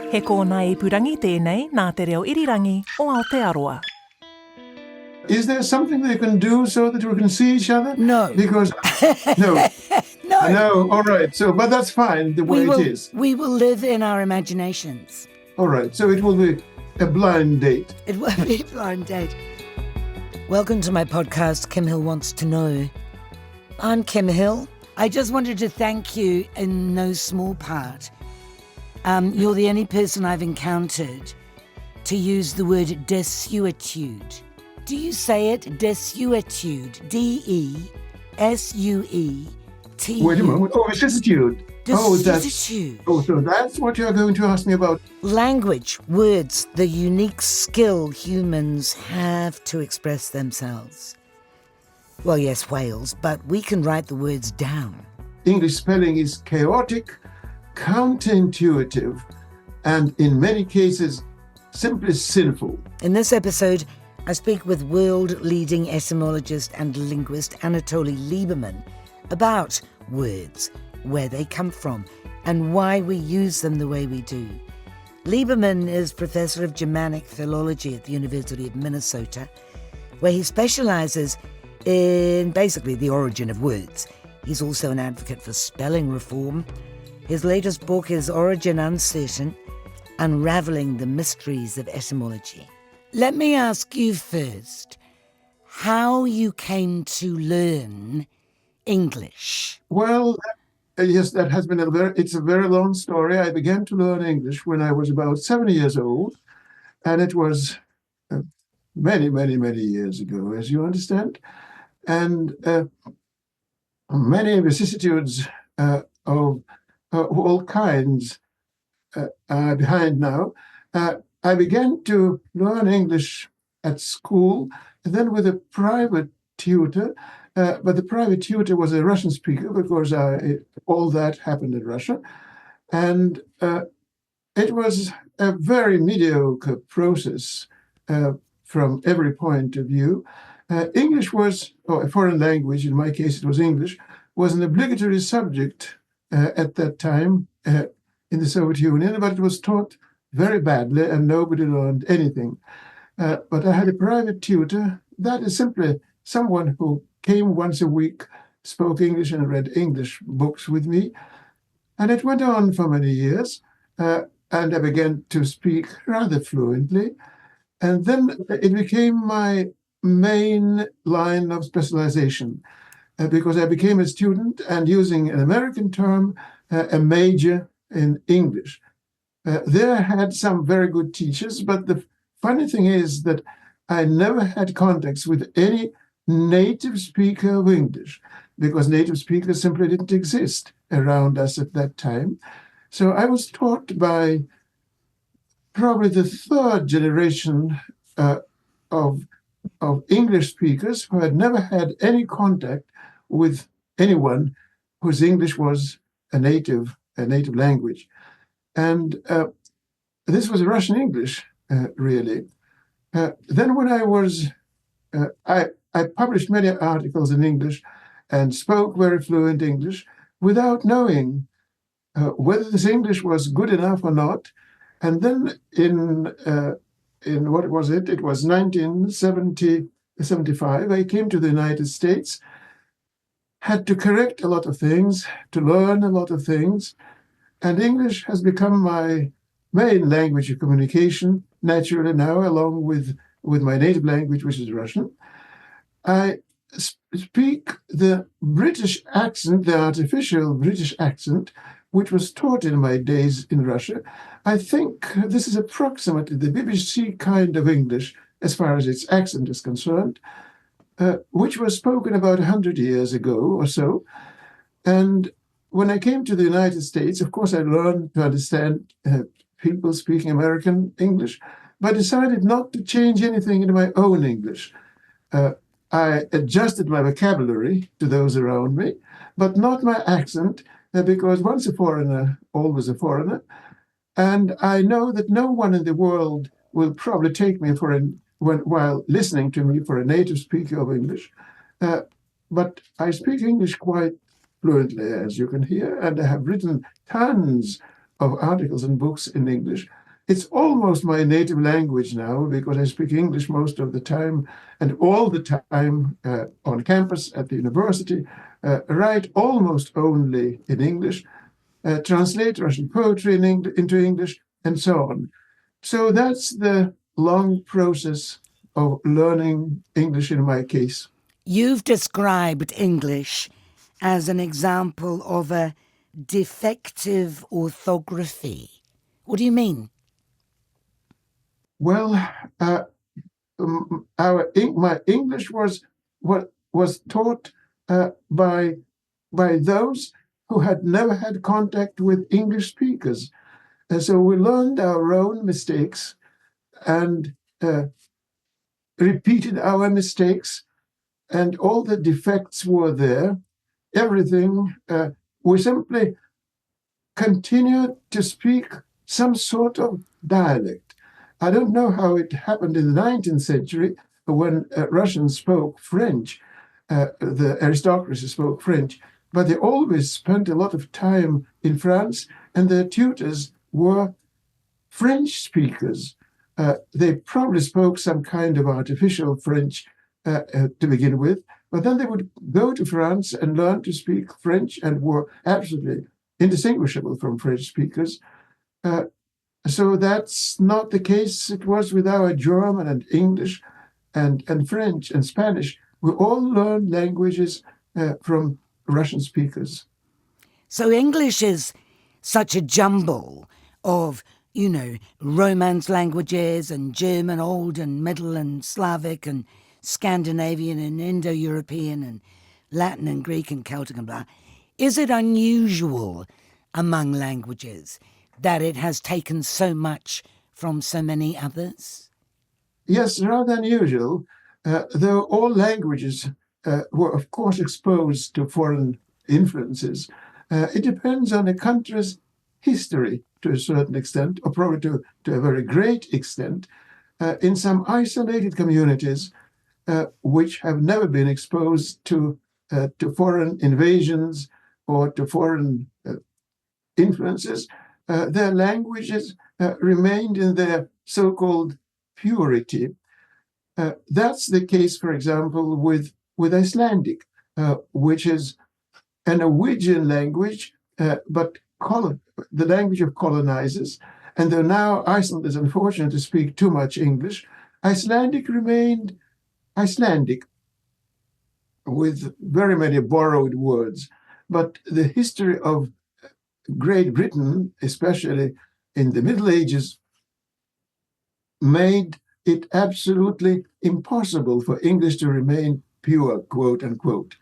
He kōna I purangi tēnei nā te reo irirangi o Aotearoa. Is there something they can do so that we can see each other? No. Because, no. No, all right. So, but that's fine the way it is. We will live in our imaginations. All right. So it will be a blind date. It will be a blind date. Welcome to my podcast, Kim Hill Wants to Know. I'm Kim Hill. I just wanted to thank you in no small part. You're the only person I've encountered to use the word desuetude. Do you say it? Desuetude. D-E-S-U-E-T-U. Wait a moment. Oh, vicissitude. Desuetude. So that's what you're going to ask me about. Language, words, the unique skill humans have to express themselves. Well, yes, whales, but we can write the words down. English spelling is chaotic, counterintuitive, and in many cases, simply sinful. In this episode, I speak with world-leading etymologist and linguist Anatoly Liberman about words, where they come from, and why we use them the way we do. Liberman is Professor of Germanic Philology at the University of Minnesota, where he specializes in basically the origin of words. He's also an advocate for spelling reform. His latest book is Origin Uncertain, Unraveling the Mysteries of Etymology. Let me ask you first, how you came to learn English? Well, yes, that has been it's a very long story. I began to learn English when I was about 7 years old, and it was many, many, many years ago, as you understand. And many vicissitudes of all kinds are behind now. I began to learn English at school, and then with a private tutor. But the private tutor was a Russian speaker because all that happened in Russia. And it was a very mediocre process from every point of view. English was, or a foreign language, in my case it was English, was an obligatory subject at that time in the Soviet Union, but it was taught very badly and nobody learned anything. But I had a private tutor. That is simply someone who came once a week, spoke English and read English books with me. And it went on for many years. And I began to speak rather fluently. And then it became my main line of specialization because I became a student and, using an American term, a major in English. There I had some very good teachers, but the funny thing is that I never had contacts with any native speaker of English because native speakers simply didn't exist around us at that time. So I was taught by probably the third generation of English speakers who had never had any contact with anyone whose English was a native language. And this was Russian English, really. Then when I was, I published many articles in English and spoke very fluent English without knowing whether this English was good enough or not. And then in what was it? It was 1975. I came to the United States, had to correct a lot of things, to learn a lot of things. And English has become my main language of communication, naturally now, along with my native language, which is Russian. I speak the British accent, the artificial British accent, which was taught in my days in Russia. I think this is approximately the BBC kind of English, as far as its accent is concerned, which was spoken about 100 years ago or so. And when I came to the United States, of course, I learned to understand people speaking American English, but decided not to change anything in my own English. I adjusted my vocabulary to those around me, but not my accent, because once a foreigner, always a foreigner. And I know that no one in the world will probably take me while listening to me for a native speaker of English. But I speak English quite fluently, as you can hear, and I have written tons of articles and books in English. It's almost my native language now because I speak English most of the time and all the time on campus at the university, write almost only in English, translate Russian poetry into English, and so on. So that's the long process of learning English in my case. You've described English as an example of a defective orthography. What do you mean? Well, my English was taught by those who had never had contact with English speakers, and so we learned our own mistakes and repeated our mistakes, and all the defects were there. Everything we simply continued to speak some sort of dialect. I don't know how it happened in the 19th century when Russians spoke French, the aristocracy spoke French, but they always spent a lot of time in France, and their tutors were French speakers. They probably spoke some kind of artificial French to begin with, but then they would go to France and learn to speak French and were absolutely indistinguishable from French speakers. So that's not the case. It was with our German and English and French and Spanish. We all learned languages from Russian speakers. So English is such a jumble of, Romance languages and German, Old and Middle and Slavic and Scandinavian and Indo-European and Latin and Greek and Celtic and blah. Is it unusual among languages that it has taken so much from so many others? Yes, rather unusual, though all languages were, of course, exposed to foreign influences. It depends on a country's history to a certain extent, or probably to a very great extent. In some isolated communities, which have never been exposed to foreign invasions or to foreign influences, their languages remained in their so-called purity. That's the case, for example, with Icelandic, which is a Norwegian language, but the language of colonizers. And though now Iceland is unfortunate to speak too much English, Icelandic remained Icelandic with very many borrowed words. But the history of Great Britain, especially in the Middle Ages, made it absolutely impossible for English to remain pure, quote unquote.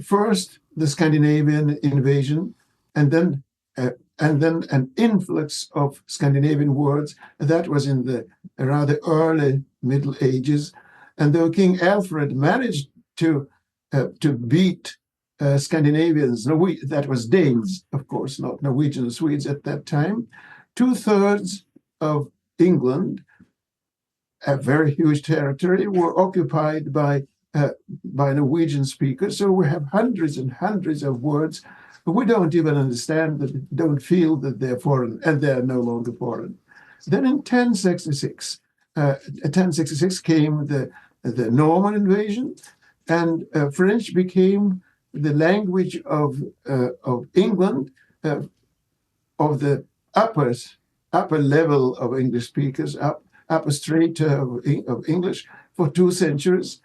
First, the Scandinavian invasion, and then an influx of Scandinavian words. That was in the rather early Middle Ages. And though King Alfred managed to beat Scandinavians, that was Danes, of course, not Norwegian or Swedes at that time, 2/3 of England, a very huge territory, were occupied by Norwegian speakers. So we have hundreds and hundreds of words we don't even understand, that don't feel that they're foreign, and they're no longer foreign. Then in 1066 came the Norman invasion, and French became the language of England, of the upper level of English speakers, upper strata of English for 2 centuries.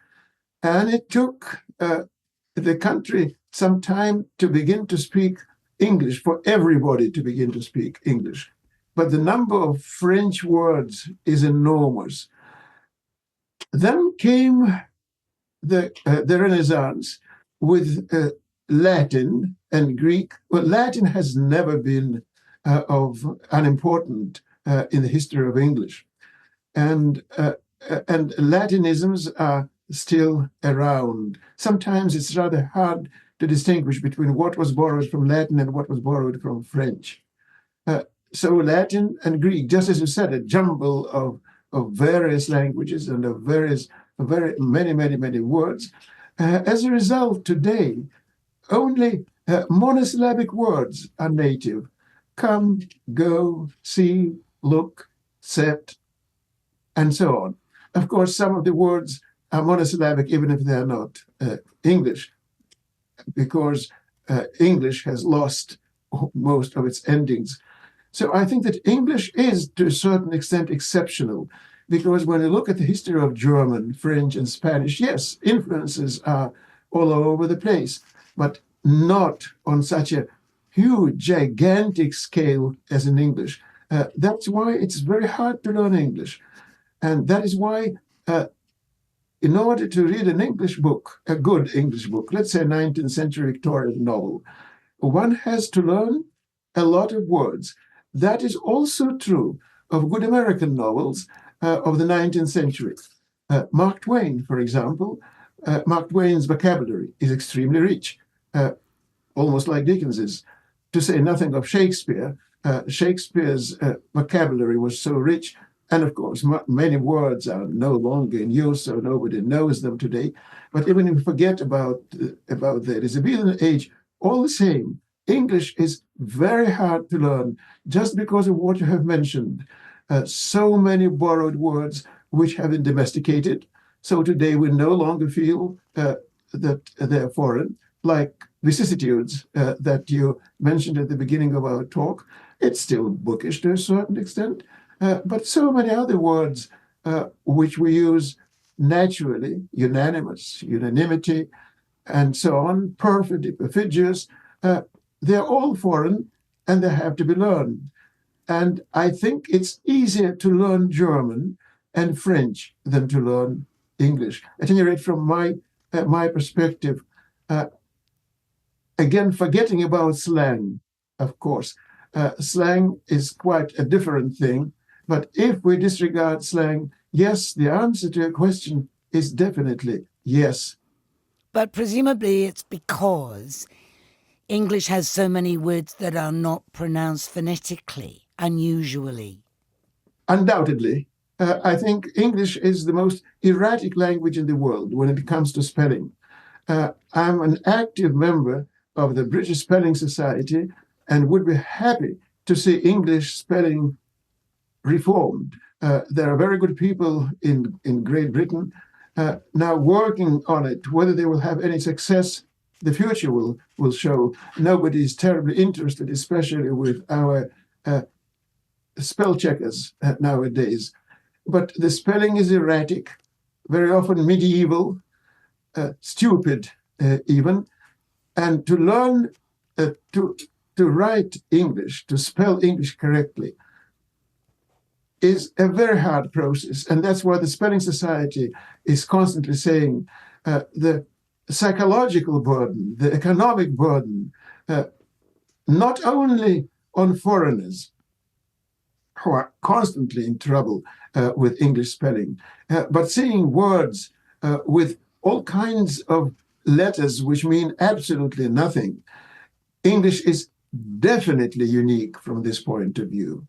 And it took the country some time to begin to speak English, for everybody to begin to speak English. But the number of French words is enormous. Then came the Renaissance with Latin and Greek. Well, Latin has never been unimportant in the history of English. And Latinisms are still around. Sometimes it's rather hard to distinguish between what was borrowed from Latin and what was borrowed from French. So Latin and Greek, just as you said, a jumble of various languages and of many words. As a result, today, only monosyllabic words are native. come, go, see, look, set, and so on. Of course, some of the words are monosyllabic, even if they're not English, because English has lost most of its endings. So I think that English is, to a certain extent, exceptional, because when you look at the history of German, French, and Spanish, yes, influences are all over the place, but not on such a huge, gigantic scale as in English. That's why it's very hard to learn English. And that is why, in order to read an English book, a good English book, let's say a 19th century Victorian novel, one has to learn a lot of words. That is also true of good American novels of the 19th century. Mark Twain, for example, Mark Twain's vocabulary is extremely rich, almost like Dickens's. To say nothing of Shakespeare, Shakespeare's vocabulary was so rich, and of course, many words are no longer in use, so nobody knows them today. But even if we forget about the Elizabethan age, all the same, English is very hard to learn just because of what you have mentioned. So many borrowed words which have been domesticated. So today we no longer feel that they're foreign, like vicissitudes that you mentioned at the beginning of our talk. It's still bookish to a certain extent, but so many other words which we use naturally, unanimous, unanimity, and so on, perfect, perfidious, they're all foreign and they have to be learned. And I think it's easier to learn German and French than to learn English. At any rate, from my perspective, again, forgetting about slang, of course. Slang is quite a different thing. But if we disregard slang, yes, the answer to your question is definitely yes. But presumably it's because English has so many words that are not pronounced phonetically, unusually. Undoubtedly. I think English is the most erratic language in the world when it comes to spelling. I'm an active member of the British Spelling Society and would be happy to see English spelling reformed. There are very good people in Great Britain now working on it. Whether they will have any success, the future will show. Nobody is terribly interested, especially with our spell checkers nowadays. But the spelling is erratic, very often medieval, stupid even. And to learn to write English, to spell English correctly, is a very hard process. And that's why the Spelling Society is constantly saying the psychological burden, the economic burden, not only on foreigners who are constantly in trouble with English spelling, but seeing words with all kinds of letters which mean absolutely nothing. English is definitely unique from this point of view.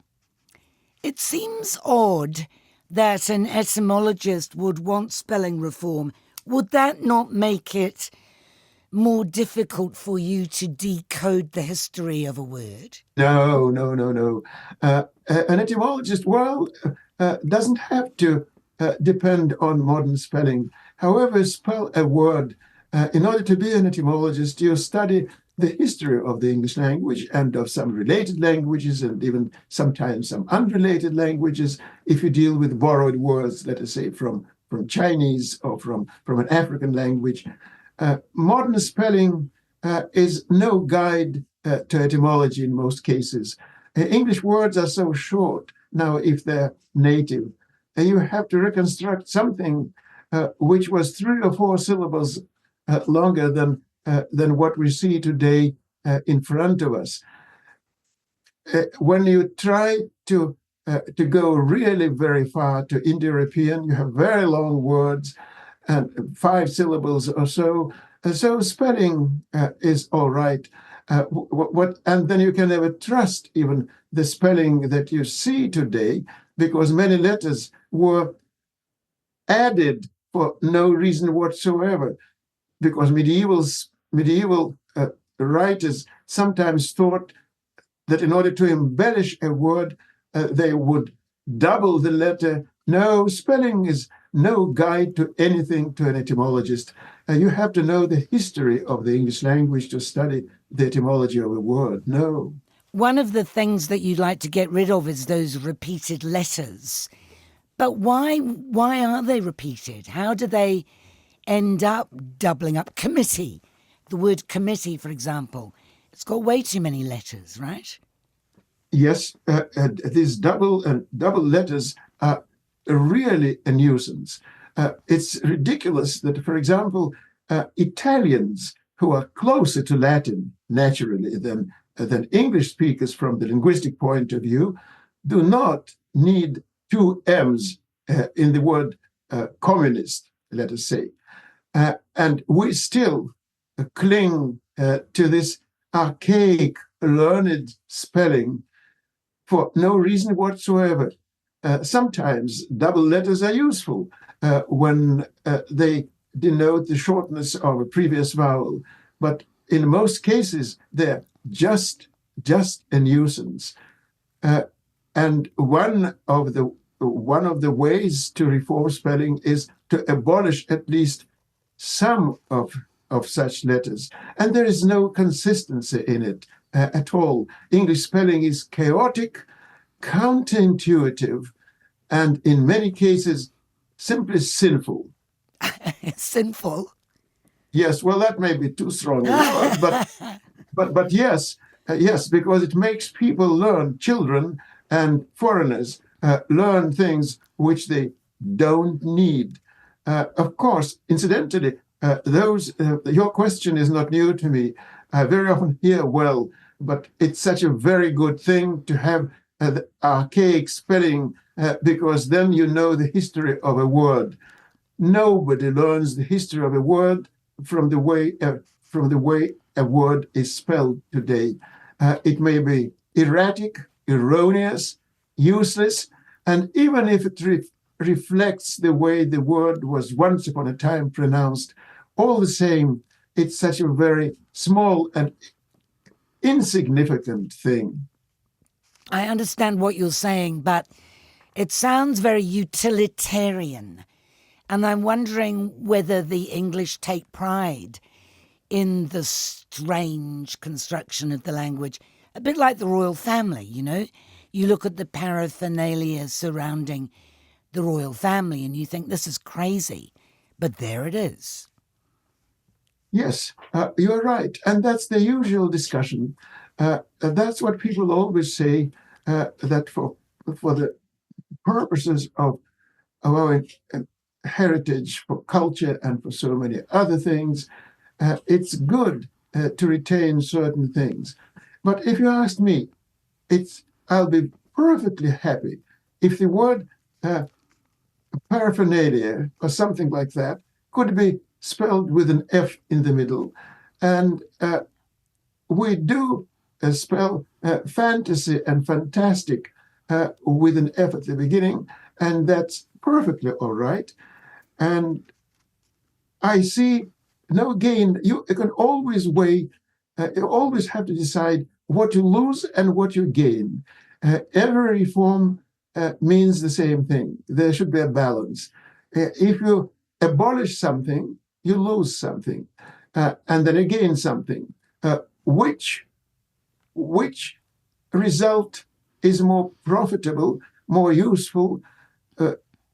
It seems odd that an etymologist would want spelling reform. Would that not make it more difficult for you to decode the history of a word? No. An etymologist, doesn't have to depend on modern spelling. However, spell a word. In order to be an etymologist, you study the history of the English language and of some related languages, and even sometimes some unrelated languages. If you deal with borrowed words, let us say from Chinese or from an African language, modern spelling is no guide to etymology in most cases. English words are so short now, if they're native, and you have to reconstruct something which was 3 or 4 syllables longer than what we see today in front of us. When you try to go really very far to Indo-European, you have very long words and 5 syllables or so. So spelling is all right. And then you can never trust even the spelling that you see today, because many letters were added for no reason whatsoever, because medieval writers sometimes thought that in order to embellish a word, they would double the letter. No, spelling is no guide to anything to an etymologist. You have to know the history of the English language to study the etymology of a word. No. One of the things that you'd like to get rid of is those repeated letters. But why are they repeated? How do they end up doubling up? Committee. The word committee, for example, it's got way too many letters, right? Yes, these double letters are really a nuisance. It's ridiculous that, for example, Italians, who are closer to Latin naturally than English speakers from the linguistic point of view, do not need two M's in the word communist, let us say. And we still cling to this archaic, learned spelling for no reason whatsoever. Sometimes double letters are useful when they denote the shortness of a previous vowel, but in most cases they're just a nuisance. And one of the ways to reform spelling is to abolish at least some of such letters, and there is no consistency in it at all. English spelling is chaotic, counterintuitive, and in many cases simply sinful. Sinful? Yes, well, that may be too strong a word, but yes, because it makes people learn, children and foreigners learn things which they don't need. Of course, incidentally, your question is not new to me. I very often hear, well, but it's such a very good thing to have the archaic spelling because then you know the history of a word. Nobody learns the history of a word from the way a word is spelled today. It may be erratic, erroneous, useless, and even if it reflects the way the word was once upon a time pronounced, all the same, it's such a very small and insignificant thing. I understand what you're saying, but it sounds very utilitarian. And I'm wondering whether the English take pride in the strange construction of the language, a bit like the royal family, you know? You look at the paraphernalia surrounding the royal family and you think this is crazy, but there it is. Yes, you're right. And that's the usual discussion. That's what people always say, that for the purposes of our heritage, for culture, and for so many other things, it's good to retain certain things. But if you ask me, I'll be perfectly happy if the word paraphernalia or something like that could be spelled with an F in the middle. And we do spell fantasy and fantastic with an F at the beginning, and that's perfectly all right. And I see no gain. You can always weigh, you always have to decide what you lose and what you gain. Every reform means the same thing. There should be a balance. If you abolish something, you lose something, and then again something. Which result is more profitable, more useful,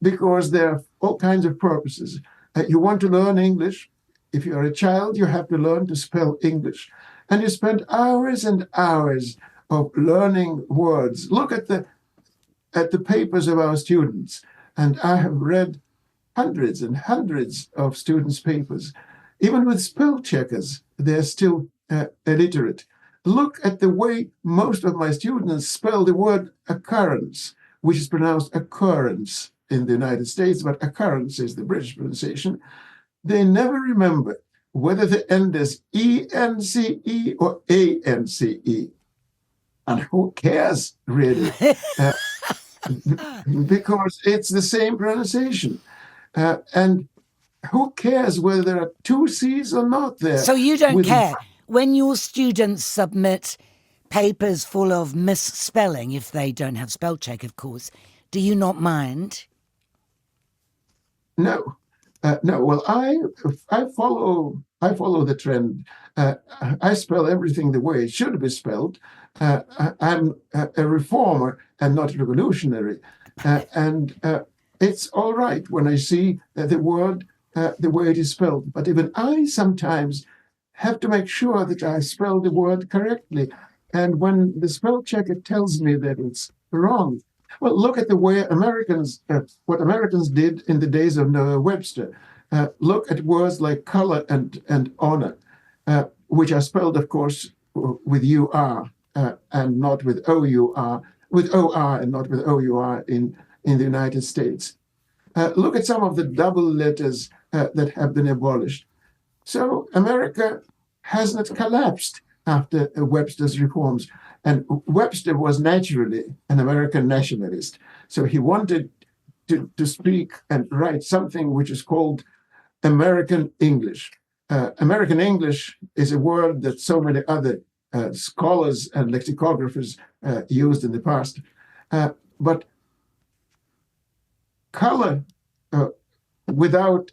because there are all kinds of purposes. You want to learn English. If you're a child, you have to learn to spell English. And you spend hours and hours of learning words. Look at the papers of our students. And I have read hundreds and hundreds of students' papers. Even with spell checkers, they're still illiterate. Look at the way most of my students spell the word occurrence, which is pronounced occurrence in the United States, but occurrence is the British pronunciation. They never remember whether the end is E-N-C-E or A-N-C-E. And who cares, really? Because it's the same pronunciation. And who cares whether there are two C's or not there? So you don't care. When your students submit papers full of misspelling, if they don't have spell check, of course, do you not mind? No, no. Well, I follow the trend. I spell everything the way it should be spelled. I'm a reformer and not revolutionary, and it's all right when I see the word the way it is spelled. But even I sometimes have to make sure that I spell the word correctly. And when the spell checker tells me that it's wrong, well, look at the way what Americans did in the days of Noah Webster. Look at words like color and honor, which are spelled, of course, with UR and not with OUR, with OR and not with OUR in the United States. Look at some of the double letters that have been abolished. So America has not collapsed after Webster's reforms. And Webster was naturally an American nationalist. So he wanted to speak and write something which is called American English. American English is a word that so many other scholars and lexicographers used in the past. But color without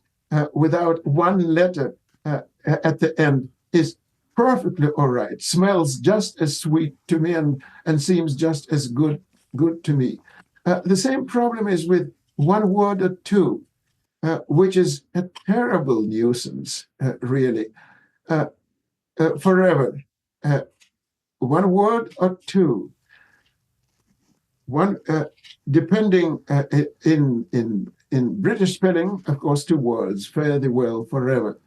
one letter at the end is perfectly all right, smells just as sweet to me and seems just as good to me. The same problem is with one word or two, which is a terrible nuisance, really. Forever. One word or two. One depending in British spelling, of course, two words, fare thee well, forever,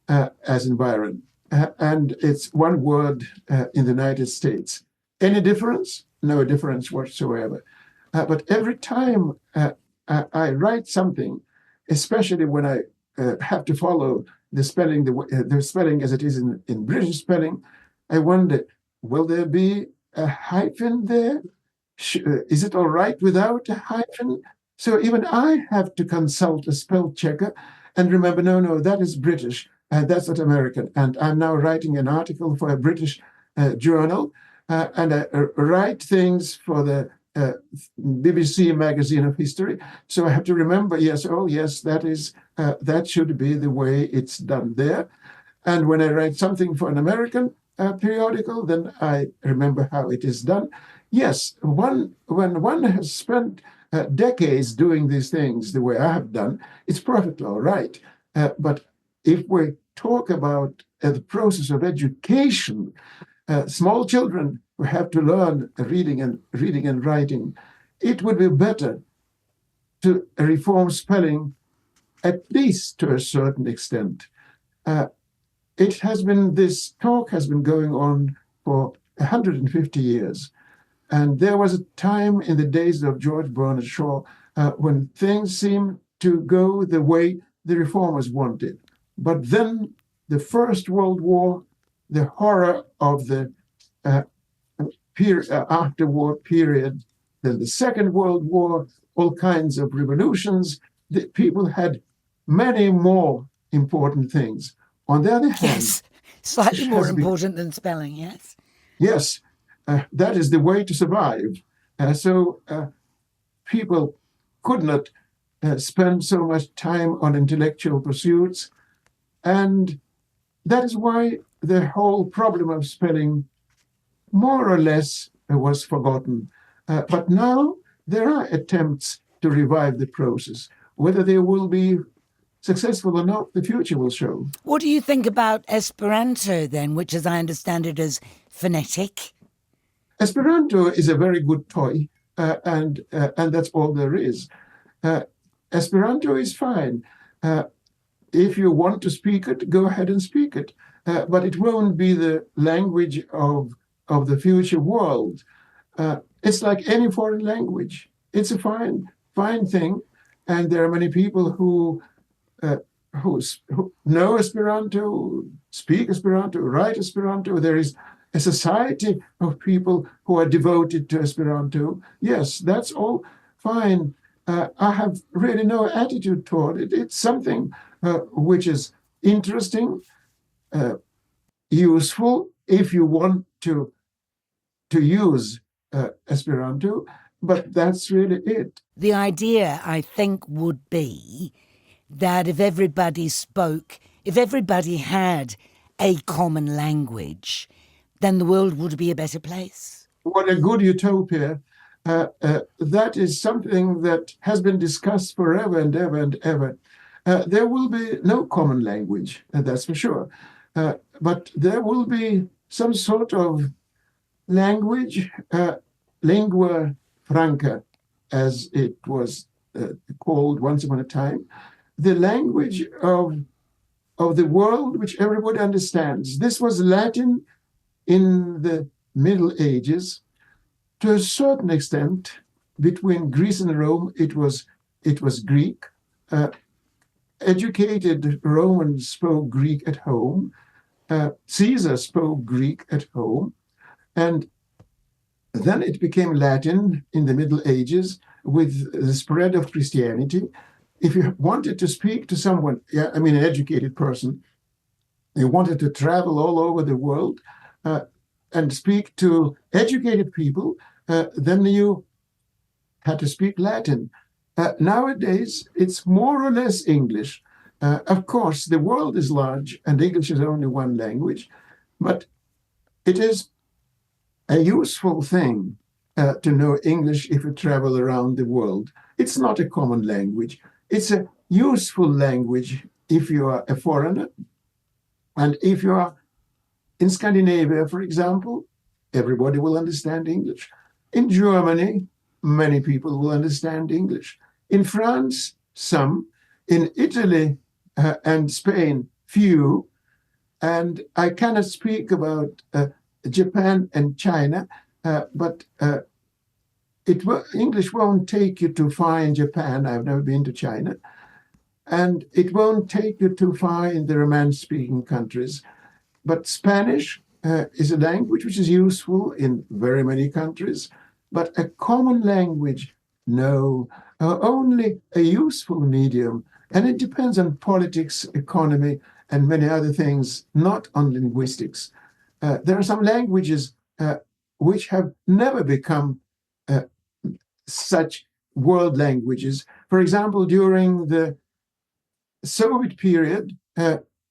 as in Byron. And it's one word in the United States. Any difference? No difference whatsoever. But every time I write something, especially when I have to follow the spelling as it is in British spelling, I wonder, will there be a hyphen there? Is it all right without a hyphen? So even I have to consult a spell checker and remember, no, that is British. That's not American. And I'm now writing an article for a British journal, and I write things for the BBC Magazine of History. So I have to remember, yes, that should be the way it's done there. And when I write something for an American periodical, then I remember how it is done. Yes, when one has spent decades doing these things the way I have done, it's perfectly all right. But if we talk about the process of education, small children who have to learn reading and writing, it would be better to reform spelling, at least to a certain extent. This talk has been going on for 150 years. And there was a time in the days of George Bernard Shaw when things seemed to go the way the reformers wanted. But then the First World War, the horror of the afterwar period, then the Second World War, all kinds of revolutions, the people had many more important things. On the other hand, yes, slightly more important than spelling, yes? Yes, that is the way to survive. So people could not spend so much time on intellectual pursuits. And that is why the whole problem of spelling more or less was forgotten. But now there are attempts to revive the process. Whether they will be successful or not, the future will show. What do you think about Esperanto then, which as I understand it is phonetic? Esperanto is a very good toy, and that's all there is. Esperanto is fine. If you want to speak it, go ahead and speak it. But it won't be the language of the future world. It's like any foreign language. It's a fine thing, and there are many people who know Esperanto, speak Esperanto, write Esperanto. There is a society of people who are devoted to Esperanto. Yes, that's all fine. I have really no attitude toward it. It's something which is interesting, useful if you want to to use Esperanto, but that's really it. The idea, I think, would be that if everybody had a common language, then the world would be a better place. What a good utopia. That is something that has been discussed forever and ever and ever. There will be no common language, that's for sure. But there will be some sort of language, lingua franca, as it was called once upon a time, the language of the world which everybody understands. This was Latin in the Middle Ages. To a certain extent, between Greece and Rome, it was Greek. Educated Romans spoke Greek at home. Caesar spoke Greek at home. And then it became Latin in the Middle Ages with the spread of Christianity. If you wanted to speak to someone, an educated person, you wanted to travel all over the world and speak to educated people, then you had to speak Latin. Nowadays, it's more or less English. Of course, the world is large and English is only one language, but it is a useful thing to know English if you travel around the world. It's not a common language. It's a useful language if you are a foreigner. And if you are in Scandinavia, for example, everybody will understand English. In Germany, many people will understand English. In France, some. In Italy and Spain, few. And I cannot speak about Japan and China, but English won't take you too far in Japan. I've never been to China. And it won't take you too far in the Romance-speaking countries. But Spanish is a language which is useful in very many countries. But a common language, no, only a useful medium. And it depends on politics, economy, and many other things, not on linguistics. There are some languages which have never become such world languages. For example, during the Soviet period,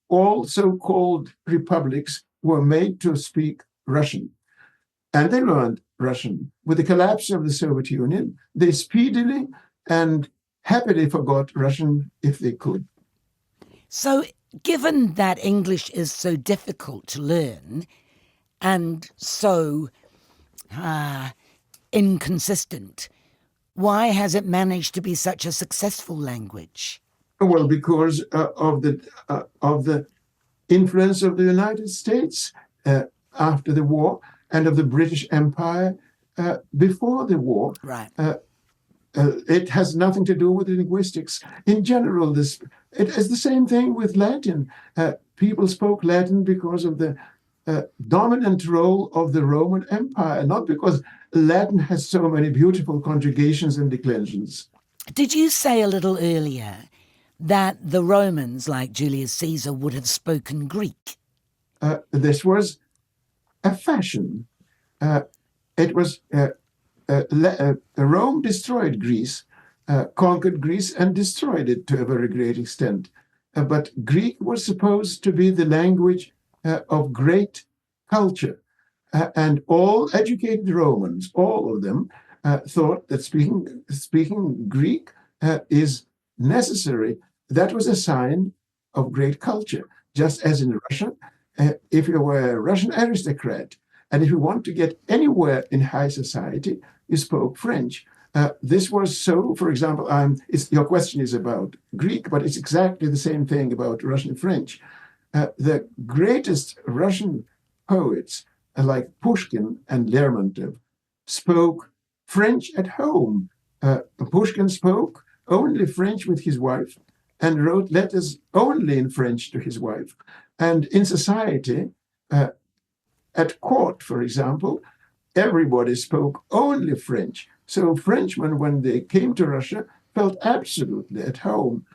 all so-called republics were made to speak Russian. And they learned Russian. With the collapse of the Soviet Union, they speedily and happily forgot Russian if they could. So, given that English is so difficult to learn and so inconsistent, why has it managed to be such a successful language? Well, because of the influence of the United States after the war and of the British Empire before the war. Right. It has nothing to do with linguistics. In general, it is the same thing with Latin. People spoke Latin because of the dominant role of the Roman Empire, not because Latin has so many beautiful conjugations and declensions. Did you say a little earlier that the Romans, like Julius Caesar, would have spoken Greek? This was a fashion. It was Rome destroyed Greece, conquered Greece, and destroyed it to a very great extent. But Greek was supposed to be the language of great culture. And all educated Romans, all of them, thought that speaking Greek is necessary. That was a sign of great culture. Just as in Russia, if you were a Russian aristocrat, and if you want to get anywhere in high society, you spoke French. This was so, for example, your question is about Greek, but it's exactly the same thing about Russian French. The greatest Russian poets, like Pushkin and Lermontov, spoke French at home. Pushkin spoke only French with his wife and wrote letters only in French to his wife. And in society, at court, for example, everybody spoke only French. So Frenchmen, when they came to Russia, felt absolutely at home.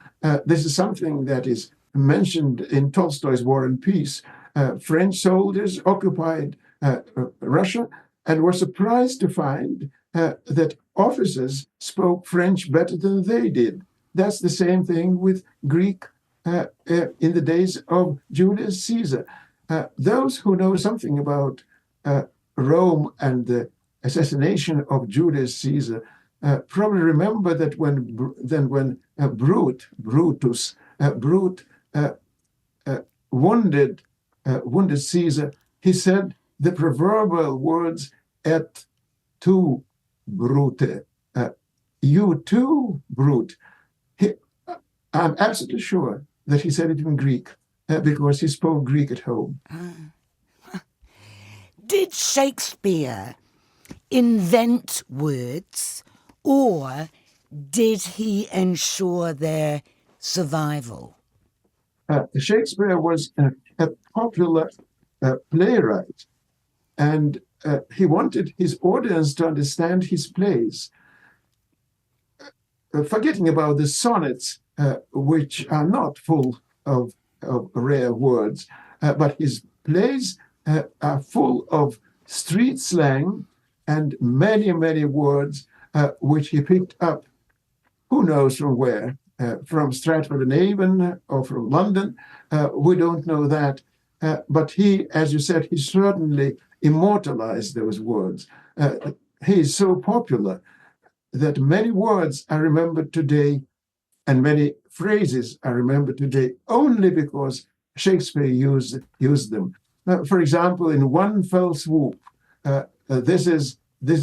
This is something that is mentioned in Tolstoy's War and Peace. French soldiers occupied Russia, and were surprised to find that officers spoke French better than they did. That's the same thing with Greek in the days of Julius Caesar. Those who know something about Rome and the assassination of Julius Caesar probably remember that when Brutus wounded Caesar, he said the proverbial words "et tu, Brute," you too, brute. I'm absolutely sure that he said it in Greek because he spoke Greek at home. Did Shakespeare invent words, or did he ensure their survival? Shakespeare was a popular playwright, and he wanted his audience to understand his plays. Forgetting about the sonnets, which are not full of rare words, but his plays are full of street slang and many, many words which he picked up, who knows from where, from Stratford-on-Avon or from London. We don't know that. But he, as you said, he certainly immortalized those words. He is so popular that many words are remembered today and many phrases are remembered today only because Shakespeare used them. For example, in one fell swoop, this is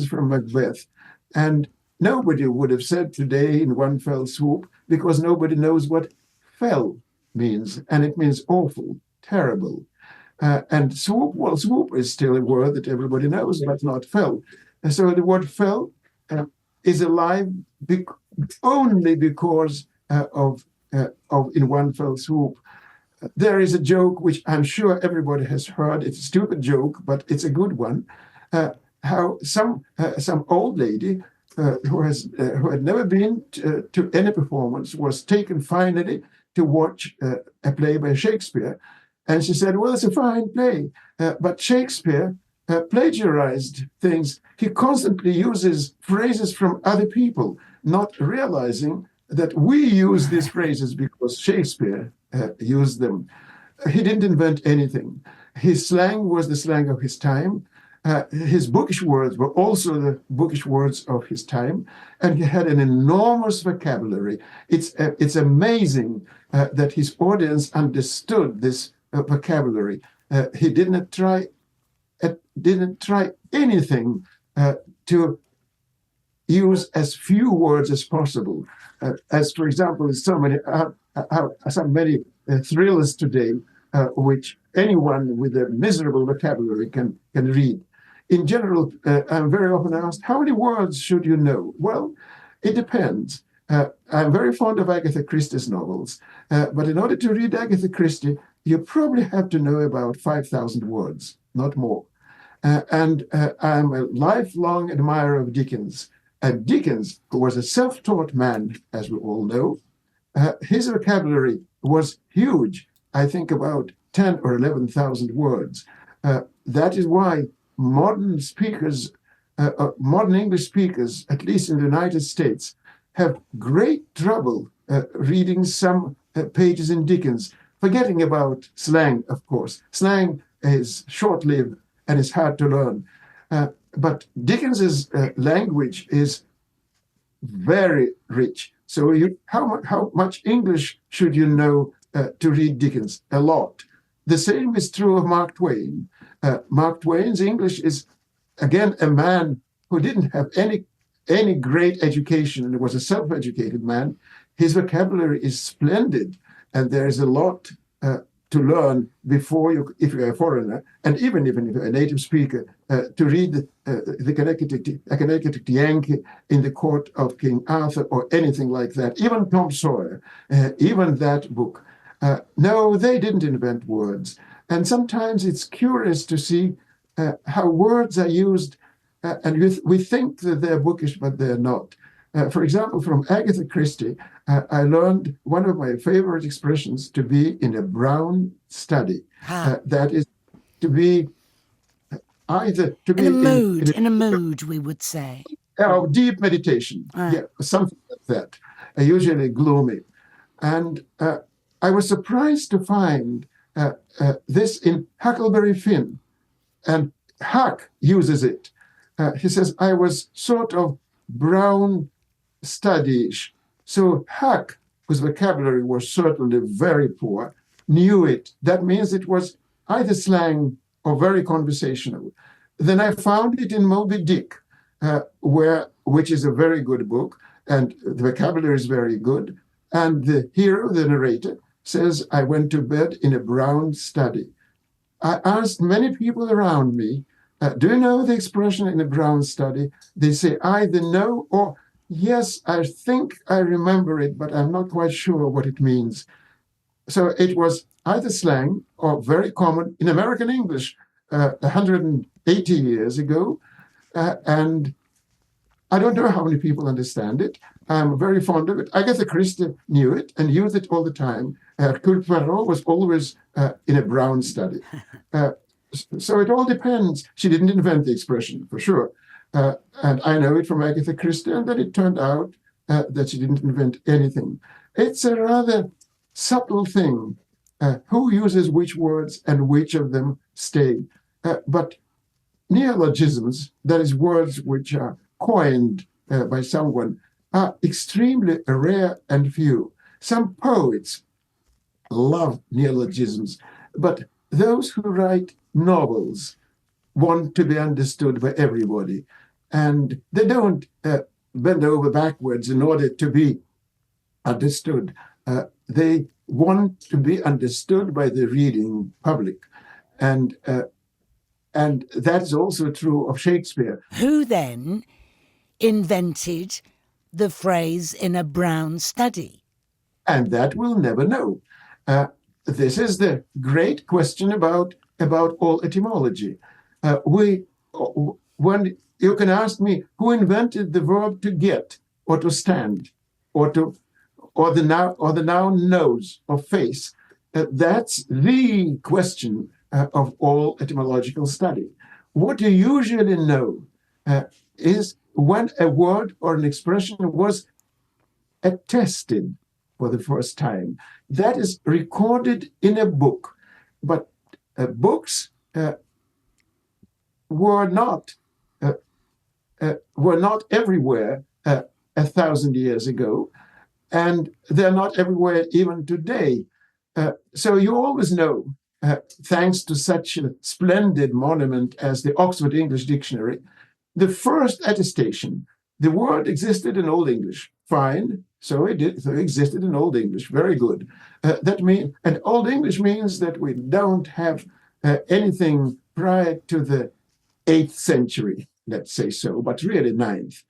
from Macbeth, and nobody would have said today in one fell swoop because nobody knows what fell means, and it means awful, terrible. And swoop, well, swoop is still a word that everybody knows, but not fell. And so the word fell is alive only because of in one fell swoop. There is a joke which I'm sure everybody has heard. It's a stupid joke, but it's a good one. How some old lady who had never been to any performance was taken finally to watch a play by Shakespeare, and she said, "Well, it's a fine play, but Shakespeare plagiarized things. He constantly uses phrases from other people, not realizing that we use these phrases because Shakespeare used them. He didn't invent anything. His slang was the slang of his time. His bookish words were also the bookish words of his time, and he had an enormous vocabulary. It's amazing that his audience understood this vocabulary. He didn't try anything to use as few words as possible. As, for example, so many thrillers today, which anyone with a miserable vocabulary can read. In general, I'm very often asked, how many words should you know? Well, it depends. I'm very fond of Agatha Christie's novels, but in order to read Agatha Christie, you probably have to know about 5,000 words, not more. And I'm a lifelong admirer of Dickens. And Dickens, who was a self-taught man, as we all know, his vocabulary was huge. I think about 10 or 11,000 words. That is why modern English speakers, at least in the United States, have great trouble reading some pages in Dickens, forgetting about slang, of course. Slang is short-lived and is hard to learn. But Dickens's language is very rich. So how much English should you know to read Dickens? A lot. The same is true of Mark Twain. Mark Twain's English is, again, a man who didn't have any great education and was a self-educated man. His vocabulary is splendid, and there is a lot to learn before if you're a foreigner, and even if you're a native speaker, to read the Connecticut Yankee in the court of King Arthur or anything like that. Even Tom Sawyer, even that book. No, they didn't invent words. And sometimes it's curious to see how words are used, and we think that they're bookish, but they're not. For example, from Agatha Christie, I learned one of my favorite expressions to be in a brown study. That is to be either to be in a mood, we would say. Deep meditation, something like that, usually gloomy. And I was surprised to find this in Huckleberry Finn, and Huck uses it. He says, I was sort of brown studyish. So Huck, whose vocabulary was certainly very poor, knew it. That means it was either slang or very conversational. Then I found it in Moby Dick, which is a very good book, and the vocabulary is very good. And the hero, the narrator, says, I went to bed in a brown study. I asked many people around me, do you know the expression in a brown study? They say either no or yes, I think I remember it, but I'm not quite sure what it means. So it was either slang or very common in American English 180 years ago. And I don't know how many people understand it. I'm very fond of it. Agatha Christie knew it and used it all the time. Hercule Poirot was always in a brown study. So it all depends. She didn't invent the expression, for sure. And I know it from Agatha Christie, and then it turned out that she didn't invent anything. It's a rather subtle thing, who uses which words and which of them stay. But neologisms, that is, words which are coined by someone, are extremely rare and few. Some poets love neologisms, but those who write novels want to be understood by everybody, and they don't bend over backwards in order to be understood. They want to be understood by the reading public, and that is also true of Shakespeare. Who then invented the phrase in a brown study? And that we'll never know. This is the great question about all etymology. When you can ask me who invented the verb to get or to stand or the noun nose or face, that's the question of all etymological study. What you usually know is when a word or an expression was attested for the first time. That is recorded in a book. But books were not everywhere 1,000 years ago, and they're not everywhere even today. So you always know, thanks to such a splendid monument as the Oxford English Dictionary, the first attestation. The word existed in Old English. Fine. So it existed in Old English. Very good. And Old English means that we don't have anything prior to the 8th century, let's say so, but really 9th.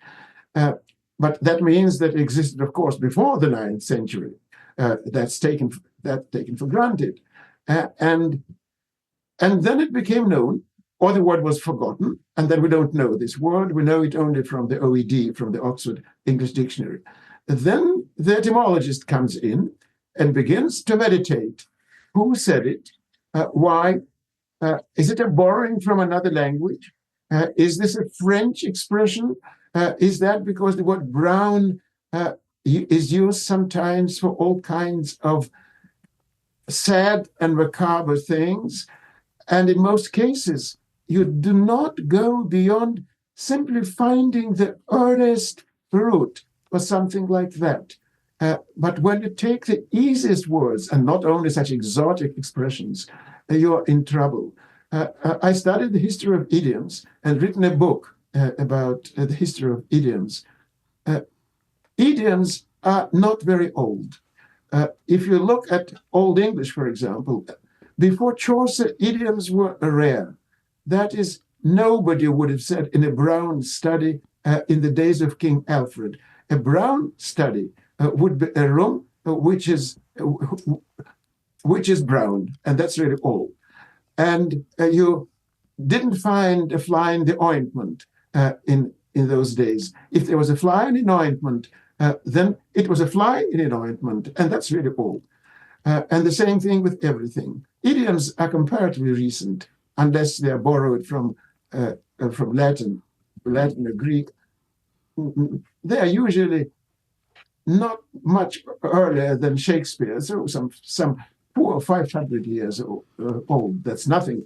But that means that it existed, of course, before the 9th century. That's taken for granted. And then it became known, or the word was forgotten, and then we don't know this word. We know it only from the OED, from the Oxford English Dictionary. Then the etymologist comes in and begins to meditate. Who said it? Why? Is it a borrowing from another language? Is this a French expression? Is that because the word brown is used sometimes for all kinds of sad and macabre things? And in most cases, you do not go beyond simply finding the earliest root or something like that. But when you take the easiest words, and not only such exotic expressions, you're in trouble. I studied the history of idioms and written a book about the history of idioms. Idioms are not very old. If you look at Old English, for example, before Chaucer, idioms were rare. That is, nobody would have said in a brown study in the days of King Alfred. A brown study would be a room which is brown, and that's really all. And you didn't find a fly in the ointment in those days. If there was a fly in an ointment, then it was a fly in an ointment, and that's really all. And the same thing with everything. Idioms are comparatively recent, unless they are borrowed from from Latin or Greek, they are usually not much earlier than Shakespeare, so some 400 or 500 years old. That's nothing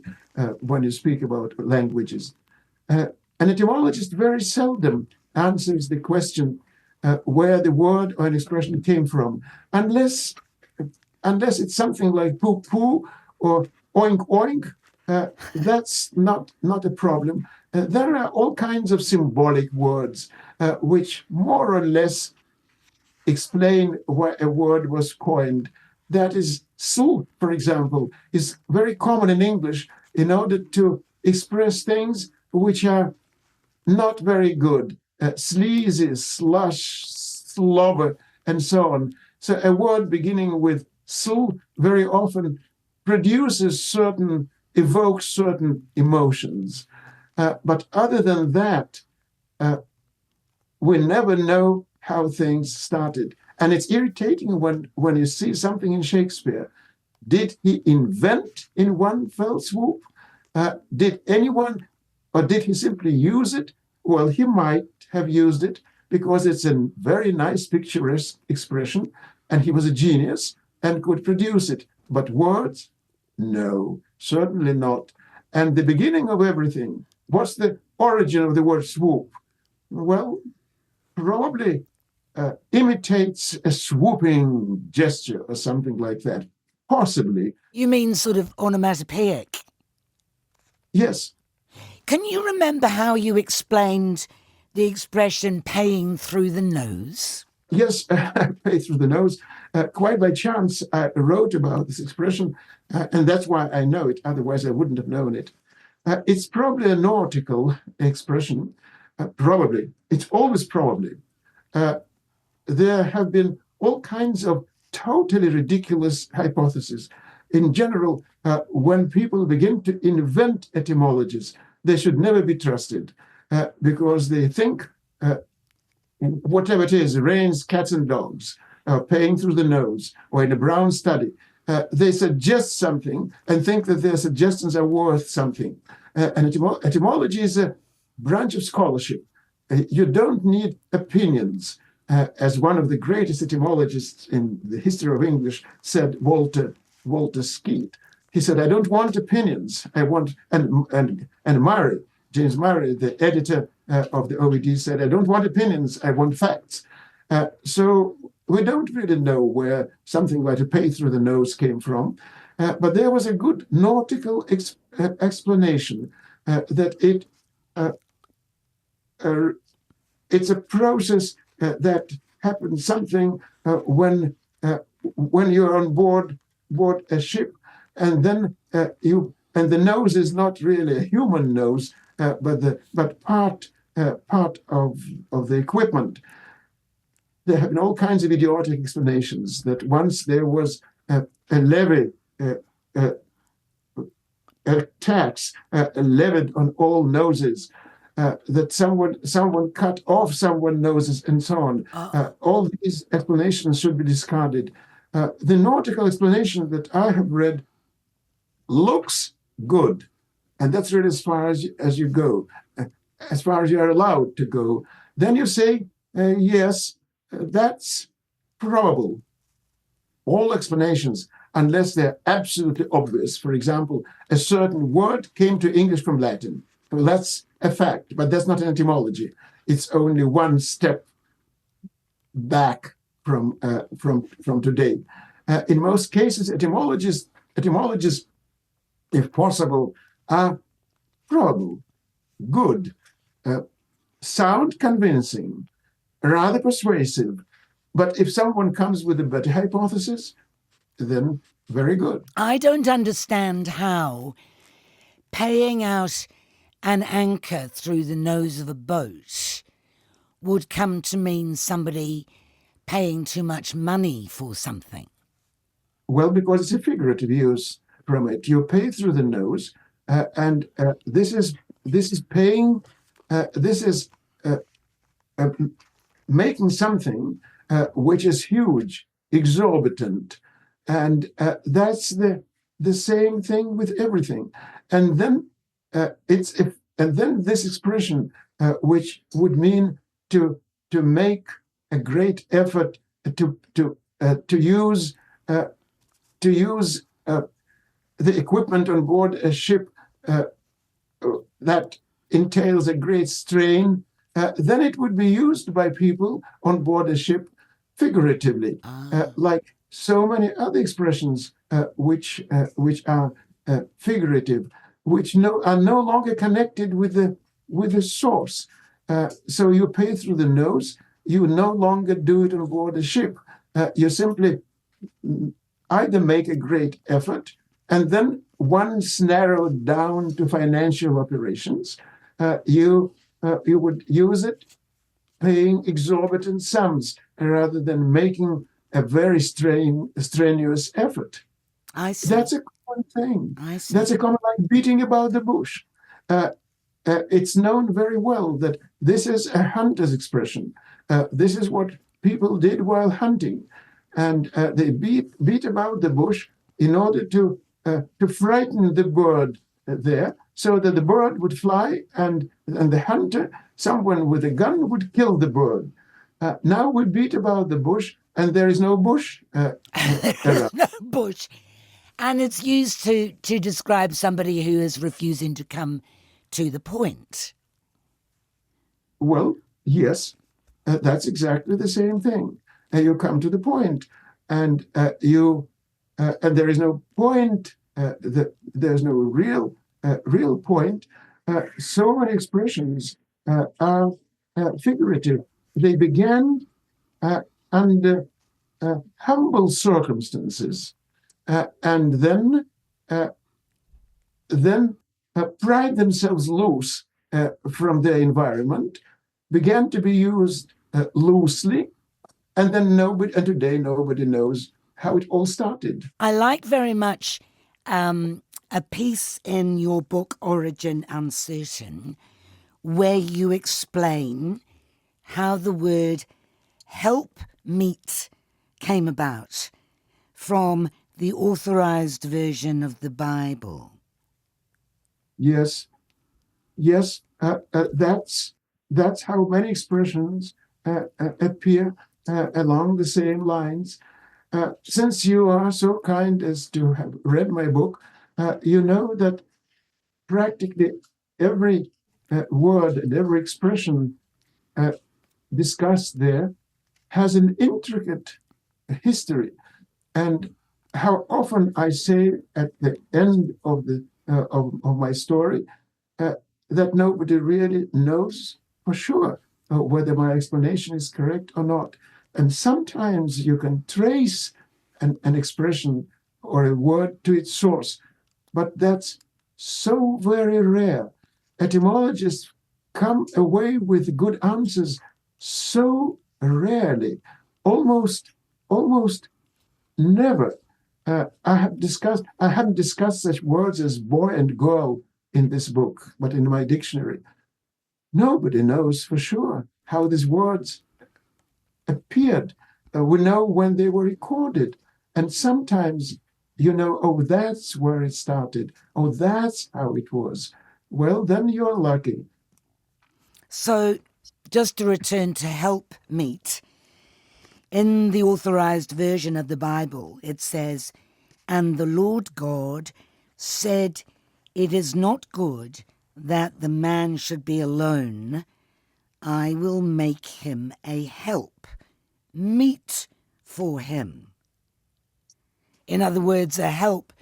when you speak about languages. An etymologist very seldom answers the question where the word or an expression came from, unless it's something like poo poo or oink oink. That's not a problem. There are all kinds of symbolic words which more or less explain why a word was coined. That is, "sul," for example, is very common in English in order to express things which are not very good. Sleazy, slush, slobber, and so on. So a word beginning with "sul" very often evokes certain emotions. But other than that, we never know how things started. And it's irritating when you see something in Shakespeare. Did he invent in one fell swoop? Did anyone, or did he simply use it? Well, he might have used it because it's a very nice, picturesque expression, and he was a genius and could produce it. But words? No, certainly not. And the beginning of everything, what's the origin of the word swoop? Well, probably imitates a swooping gesture or something like that. Possibly. You mean sort of onomatopoeic? Yes. Can you remember how you explained the expression paying through the nose? Yes, pay through the nose. Quite by chance, I wrote about this expression, and that's why I know it. Otherwise, I wouldn't have known it. It's probably a nautical expression. Probably. It's always probably. There have been all kinds of totally ridiculous hypotheses. In general, when people begin to invent etymologies, they should never be trusted because they think whatever it is, rains, cats and dogs, paying through the nose, or in a brown study, they suggest something and think that their suggestions are worth something. And etymology is a branch of scholarship. You don't need opinions. As one of the greatest etymologists in the history of English said, Walter Skeet. He said, "I don't want opinions. I want," and Murray, James Murray, the editor of the OED, said, "I don't want opinions. I want facts." So we don't really know where something like "to pay through the nose" came from, but there was a good nautical explanation that it's a process that happens something when you're on board a ship, and then the nose is not really a human nose, but part of the equipment. There have been all kinds of idiotic explanations that once there was a levy, a tax levied on all noses. That someone cut off someone's noses and so on. All these explanations should be discarded. The nautical explanation that I have read looks good, and that's really as far as you go, as far as you are allowed to go. Then you say, yes, that's probable. All explanations, unless they're absolutely obvious. For example, a certain word came to English from Latin. Well, that's a fact, but that's not an etymology. It's only one step back from today. In most cases, etymologists, if possible, are probable, good, sound convincing, rather persuasive. But if someone comes with a better hypothesis, then very good. I don't understand how paying out an anchor through the nose of a boat would come to mean somebody paying too much money for something. Well, because it's a figurative use from it. You pay through the nose, and this is paying. This is making something which is huge, exorbitant, and that's the same thing with everything. And then it's and then this expression, which would mean to make a great effort to use the equipment on board a ship that entails a great strain, then it would be used by people on board a ship figuratively, like so many other expressions which are figurative, which are no longer connected with the source. So you pay through the nose. You no longer do it on board a ship. You simply either make a great effort, and then once narrowed down to financial operations, you would use it paying exorbitant sums rather than making a very strenuous effort. I see. That's a common thing. I see. That's a common, like beating about the bush. It's known very well that this is a hunter's expression. This is what people did while hunting. And they beat about the bush in order to frighten the bird there, so that the bird would fly, and the hunter, someone with a gun, would kill the bird. Now we beat about the bush, and there is no bush around. No bush. And it's used to describe somebody who is refusing to come to the point. Well, yes, that's exactly the same thing. You come to the point, and and there is no point. There's no real point. So many expressions are figurative. They began under humble circumstances, and then pried themselves loose from their environment, began to be used loosely, and then today nobody knows how it all started. I like very much a piece in your book, Origin Uncertain, where you explain how the word help meet came about from the authorized version of the Bible. Yes, that's how many expressions appear along the same lines. Since you are so kind as to have read my book, you know that practically every word and every expression discussed there has an intricate history. And how often I say at the end of my story that nobody really knows for sure whether my explanation is correct or not. And sometimes you can trace an expression or a word to its source, but that's so very rare. Etymologists come away with good answers so rarely, almost never. I haven't discussed such words as boy and girl in this book, but in my dictionary. Nobody knows for sure how these words appeared. We know when they were recorded. And sometimes, oh, that's where it started. Oh, that's how it was. Well, then you're lucky. So, just to return to help meet, in the authorized version of the Bible, it says, "And the Lord God said, it is not good that the man should be alone. I will make him a help, meet for him." In other words, a help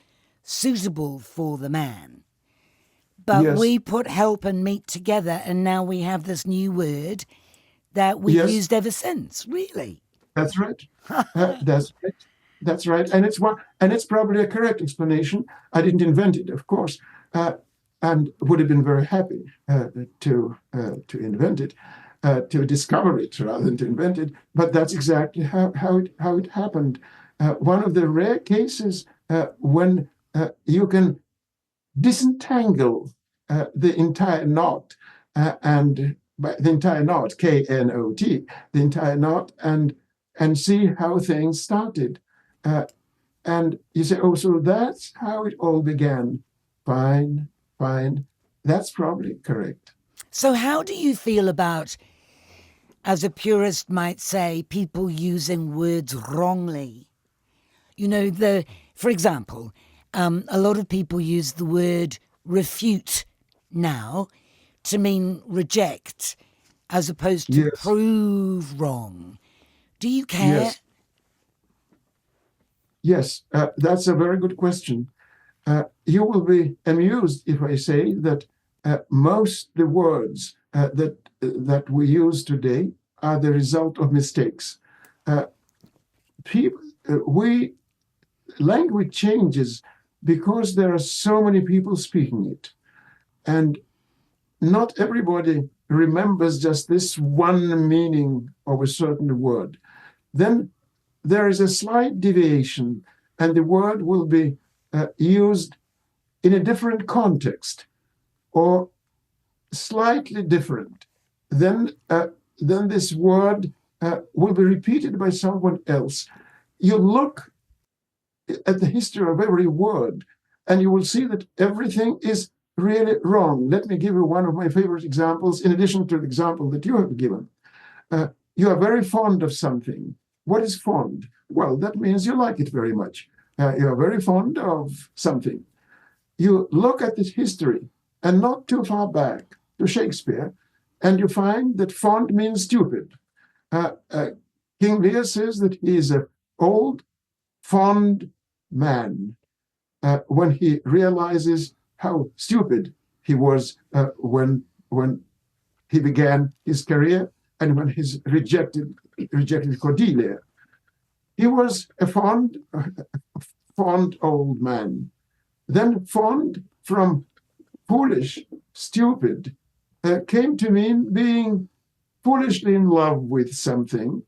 suitable for the man. But Yes. we put help and meet together, and now we have this new word that we've Yes. used ever since, really. That's right. That's right. And it's probably a correct explanation. I didn't invent it, of course, and would have been very happy to invent it, to discover it rather than to invent it. But that's exactly how it happened. One of the rare cases when you can disentangle the entire knot, and by the entire knot, K-N-O-T, the entire knot, and see how things started. And you say, oh, so that's how it all began. Fine. That's probably correct. So how do you feel about, as a purist might say, people using words wrongly? You know, for example, a lot of people use the word refute now to mean reject, as opposed to Yes, prove wrong. Do you care? yes, yes. That's a very good question. You will be amused if I say that most the words that we use today are the result of mistakes. Uh, people, we language changes because there are so many people speaking it, and not everybody remembers just this one meaning of a certain word. Then there is a slight deviation, and the word will be used in a different context or slightly different. Then this word will be repeated by someone else. You look at the history of every word, and you will see that everything is really wrong. Let me give you one of my favorite examples, in addition to the example that you have given. You are very fond of something. What is fond? Well, that means you like it very much. You are very fond of something. You look at this history, and not too far back to Shakespeare, and you find that fond means stupid. King Lear says that he is an old, fond man when he realizes how stupid he was when he began his career and when he rejected Cordelia. He was a fond old man. Then fond from foolish, stupid, came to mean being foolishly in love with something,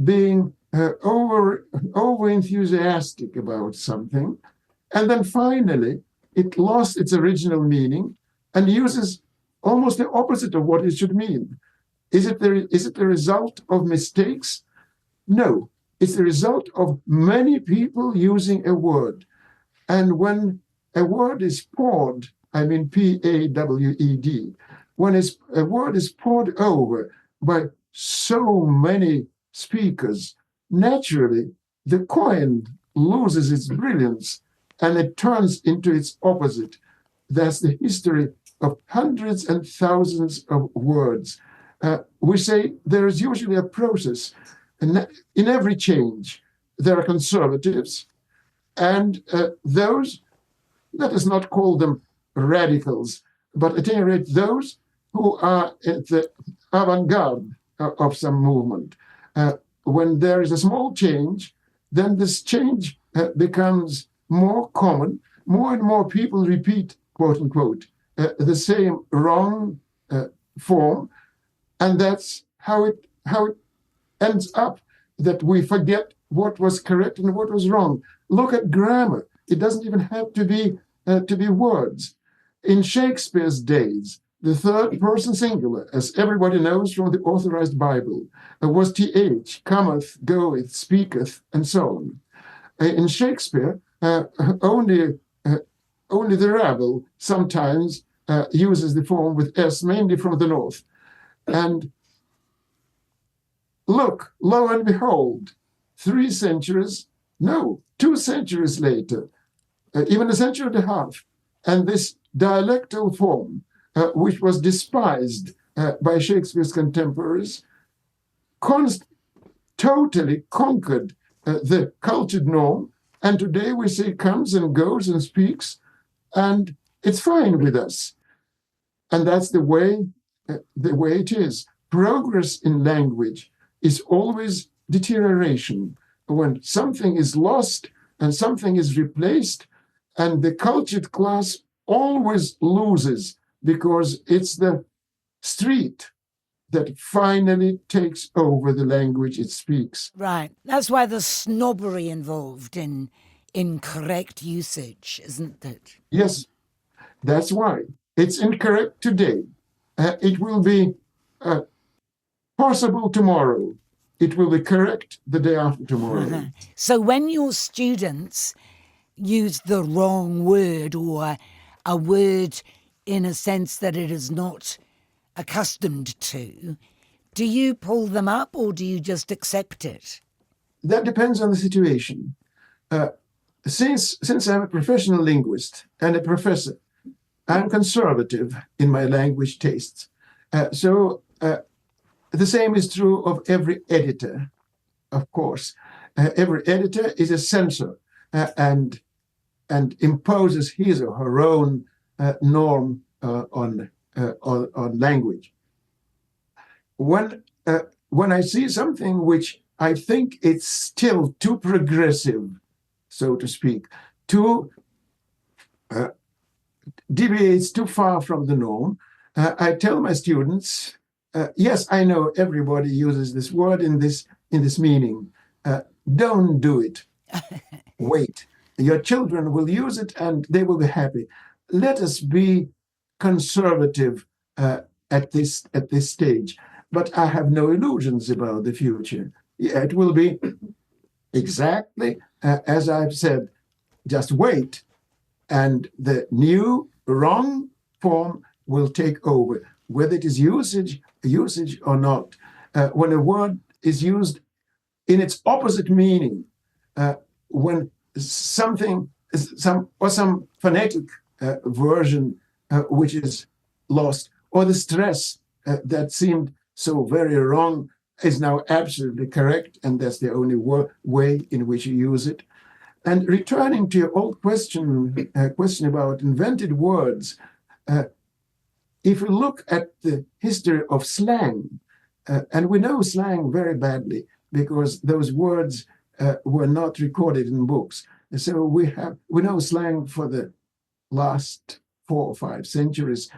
being over enthusiastic about something, and then finally it lost its original meaning and uses almost the opposite of what it should mean. Is it the result of mistakes? No, it's the result of many people using a word. And when a word is poured, I mean P-A-W-E-D, when a word is poured over by so many speakers, naturally the coin loses its brilliance and it turns into its opposite. That's the history of hundreds and thousands of words. We say there is usually a process. And in every change, there are conservatives and those, let us not call them radicals, but at any rate, those who are at the avant-garde of some movement. When there is a small change, then this change becomes more common. More and more people repeat, quote unquote, the same wrong form, and that's how it ends up that we forget what was correct and what was wrong. Look at grammar. It doesn't even have to be words. In Shakespeare's days, the third person singular, as everybody knows from the Authorized Bible, was th, cometh, goeth, speaketh, and so on. In Shakespeare, only the rabble sometimes uses the form with s, mainly from the north. And look, lo and behold, 2 centuries later, even a century and a half, and this dialectal form, which was despised by Shakespeare's contemporaries, totally conquered the cultured norm, and today we say comes and goes and speaks, and it's fine with us. And that's the way it is. Progress in language is always deterioration. When something is lost and something is replaced, and the cultured class always loses because it's the street that finally takes over the language it speaks. Right. That's why there's snobbery involved in incorrect usage, isn't it? Yes, that's why. It's incorrect today. It will be possible tomorrow. It will be correct the day after tomorrow. So when your students use the wrong word or a word in a sense that it is not accustomed to, do you pull them up or do you just accept it? That depends on the situation. Since I'm a professional linguist and a professor, I'm conservative in my language tastes. So the same is true of every editor, of course. Every editor is a censor and imposes his or her own norm on language. When I see something which I think it's still too progressive, so to speak, too deviates too far from the norm, I tell my students, yes, I know everybody uses this word in this meaning. Don't do it. Wait. Your children will use it and they will be happy. Let us be conservative at this stage. But I have no illusions about the future. It will be exactly as I've said. Just wait, and the new wrong form will take over, whether it is usage or not. When a word is used in its opposite meaning, when some phonetic version which is lost, or the stress that seemed so very wrong is now absolutely correct, and that's the only way in which you use it. And returning to your old question about invented words, if we look at the history of slang, and we know slang very badly because those words were not recorded in books. So we know slang for the last 4 or 5 centuries,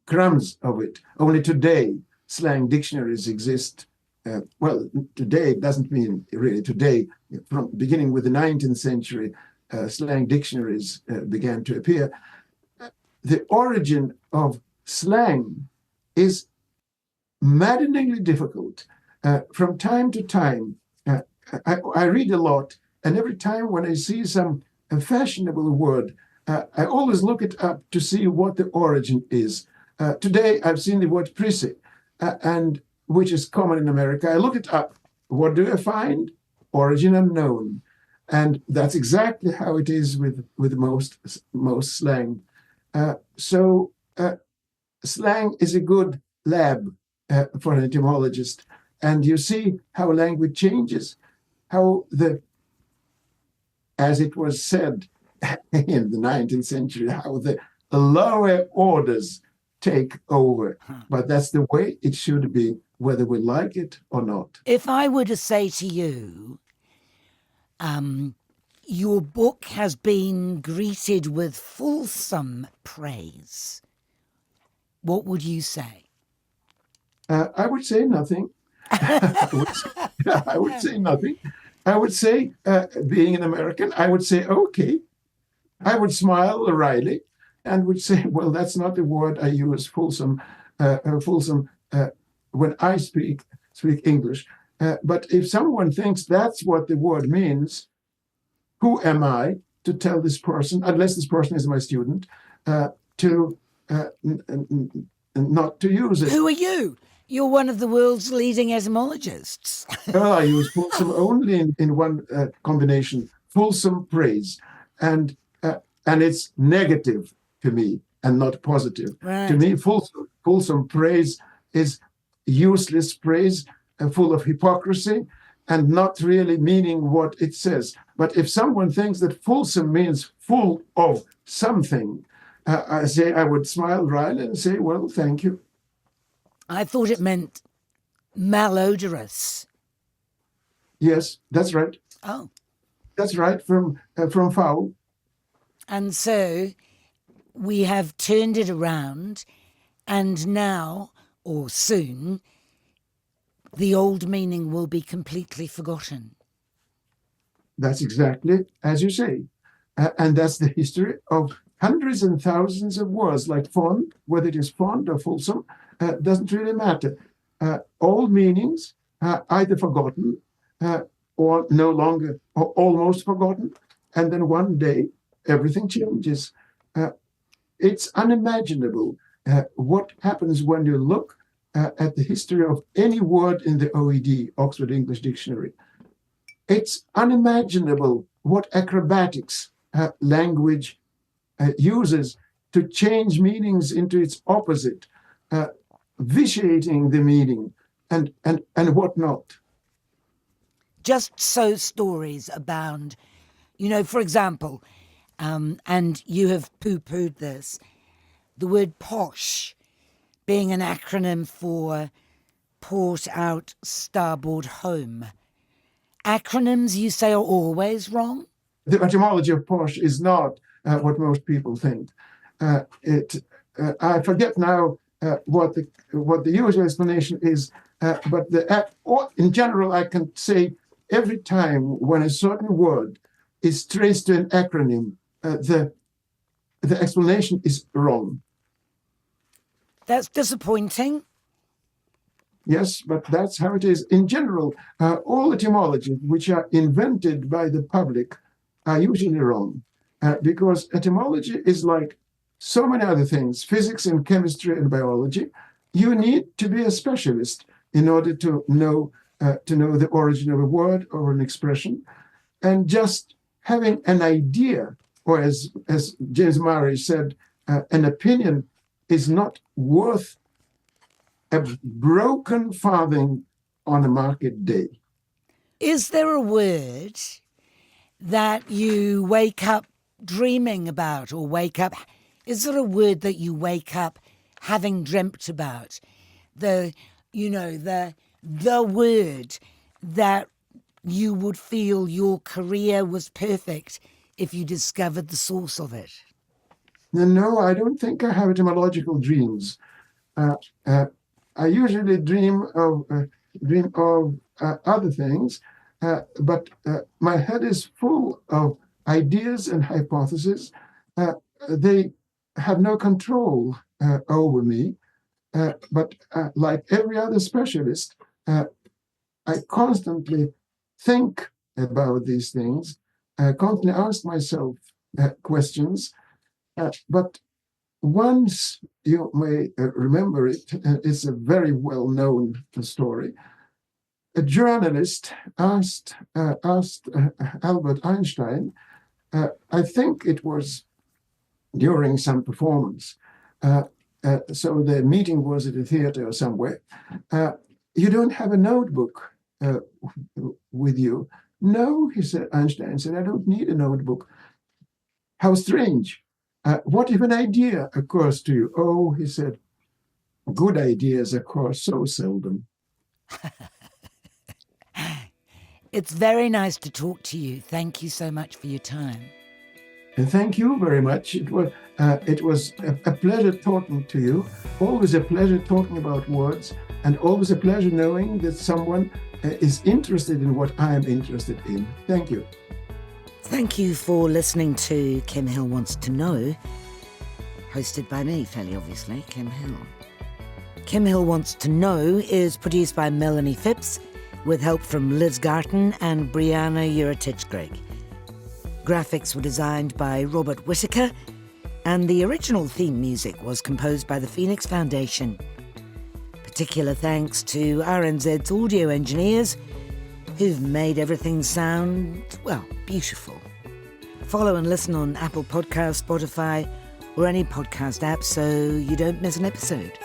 crumbs of it. Only today, slang dictionaries exist. Well, today doesn't mean really today. From beginning with the 19th century, slang dictionaries began to appear. The origin of slang is maddeningly difficult. From time to time, I read a lot, and every time when I see some fashionable word, I always look it up to see what the origin is. Today, I've seen the word prissy, and which is common in America. I look it up. What do I find? Origin unknown. And that's exactly how it is with most slang. So slang is a good lab for an etymologist. And you see how language changes, how as it was said in the 19th century, how the lower orders take over. But that's the way it should be, whether we like it or not. If I were to say to you, your book has been greeted with fulsome praise, what would you say? I would say nothing. I would say nothing. I would say, being an American, I would say, okay. I would smile wryly and would say, well, that's not the word I use, fulsome, when I speak English. But if someone thinks that's what the word means, who am I to tell this person, unless this person is my student, to not to use it? Who are you? You're one of the world's leading etymologists. Well, I use fulsome only in one combination, fulsome praise. And it's negative to me and not positive. Right. To me, fulsome praise is useless praise, full of hypocrisy and not really meaning what it says. But if someone thinks that fulsome means full of something, I would smile wryly and say, well, thank you. I thought it meant malodorous. Yes, that's right. Oh. That's right, from foul. And so we have turned it around, and now, or soon, the old meaning will be completely forgotten. That's exactly as you say. And that's the history of hundreds and thousands of words, like fond, whether it is fond or fulsome, doesn't really matter. Old meanings are either forgotten or no longer, or almost forgotten. And then one day, everything changes. it's unimaginable what happens when you look at the history of any word in the OED, Oxford English Dictionary. It's unimaginable what acrobatics language uses to change meanings into its opposite, vitiating the meaning and whatnot. Just so stories abound. For example, and you have poo-pooed this, the word posh being an acronym for port out, starboard home. Acronyms, you say, are always wrong? The etymology of posh is not what most people think. I forget now what the usual explanation is, but in general, I can say every time when a certain word is traced to an acronym, the explanation is wrong. That's disappointing. Yes, but that's how it is. In general, all etymologies which are invented by the public are usually wrong, because etymology is like so many other things, physics and chemistry and biology. You need to be a specialist in order to know the origin of a word or an expression. And just having an idea, or as James Murray said, an opinion is not worth a broken farthing on a market day. Is there a word that you wake up dreaming about, or is there a word that you wake up having dreamt about? The word that you would feel your career was perfect if you discovered the source of it? No, I don't think I have etymological dreams. I usually dream of other things, but my head is full of ideas and hypotheses. They have no control over me, but like every other specialist, I constantly think about these things, constantly ask myself questions, but once you may remember it, it's a very well-known story. A journalist asked Albert Einstein, I think it was during some performance, so the meeting was at a theater or somewhere, you don't have a notebook with you? No, Einstein said, I don't need a notebook. How strange. What if an idea occurs to you? Oh, he said, good ideas occur so seldom. It's very nice to talk to you. Thank you so much for your time. And thank you very much. It was a pleasure talking to you. Always a pleasure talking about words, and always a pleasure knowing that someone is interested in what I am interested in. Thank you. Thank you for listening to Kim Hill Wants to Know, hosted by me, fairly obviously, Kim Hill. Kim Hill Wants to Know is produced by Melanie Phipps, with help from Liz Garton and Brianna Uratich-Gregg. Graphics were designed by Robert Whittaker, and the original theme music was composed by the Phoenix Foundation. Particular thanks to RNZ's audio engineers, who've made everything sound, well, beautiful. Follow and listen on Apple Podcasts, Spotify, or any podcast app so you don't miss an episode.